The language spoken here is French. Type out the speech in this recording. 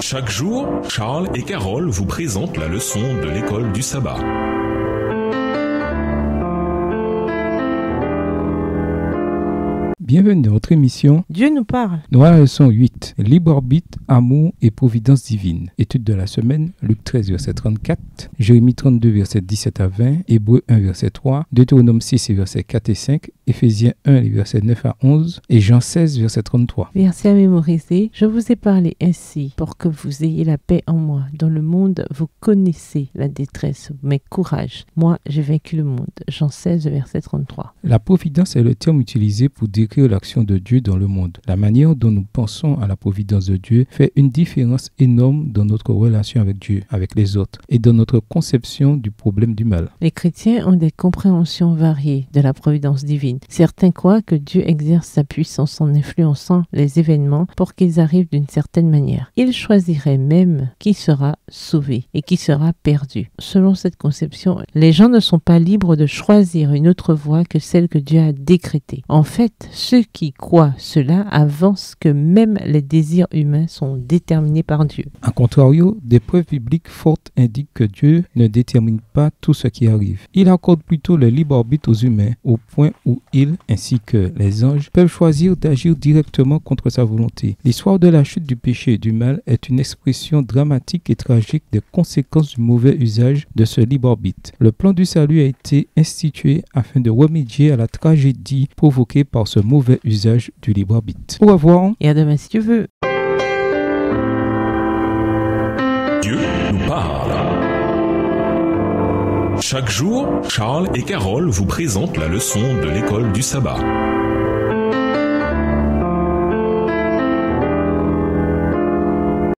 Chaque jour, Charles et Carole vous présentent la leçon de l'école du sabbat. Bienvenue dans votre émission Dieu nous parle. Nous à la leçon 8, libre arbitre, amour et providence divine. Étude de la semaine, Luc 13, verset 34, Jérémie 32, verset 17 à 20, Hébreux 1, verset 3, Deutéronome 6, verset 4 et 5, Éphésiens 1, verset 9 à 11 et Jean 16, verset 33. Verset à mémoriser. Je vous ai parlé ainsi pour que vous ayez la paix en moi. Dans le monde, vous connaissez la détresse, mais courage. Moi, j'ai vaincu le monde. Jean 16, verset 33. La providence est le terme utilisé pour décrire l'action de Dieu dans le monde. La manière dont nous pensons à la providence de Dieu fait une différence énorme dans notre relation avec Dieu, avec les autres, et dans notre conception du problème du mal. Les chrétiens ont des compréhensions variées de la providence divine. Certains croient que Dieu exerce sa puissance en influençant les événements pour qu'ils arrivent d'une certaine manière. Il choisirait même qui sera sauvé et qui sera perdu. Selon cette conception, les gens ne sont pas libres de choisir une autre voie que celle que Dieu a décrétée. En fait, ceux qui croient cela avancent que même les désirs humains sont déterminés par Dieu. A contrario, des preuves bibliques fortes indiquent que Dieu ne détermine pas tout ce qui arrive. Il accorde plutôt le libre arbitre aux humains, au point où ils, ainsi que les anges, peuvent choisir d'agir directement contre sa volonté. L'histoire de la chute du péché et du mal est une expression dramatique et tragique des conséquences du mauvais usage de ce libre arbitre. Le plan du salut a été institué afin de remédier à la tragédie provoquée par ce mauvais usage du libre arbitre. Au revoir. Et à demain si tu veux. Dieu nous parle. Chaque jour, Charles et Carole vous présentent la leçon de l'école du sabbat.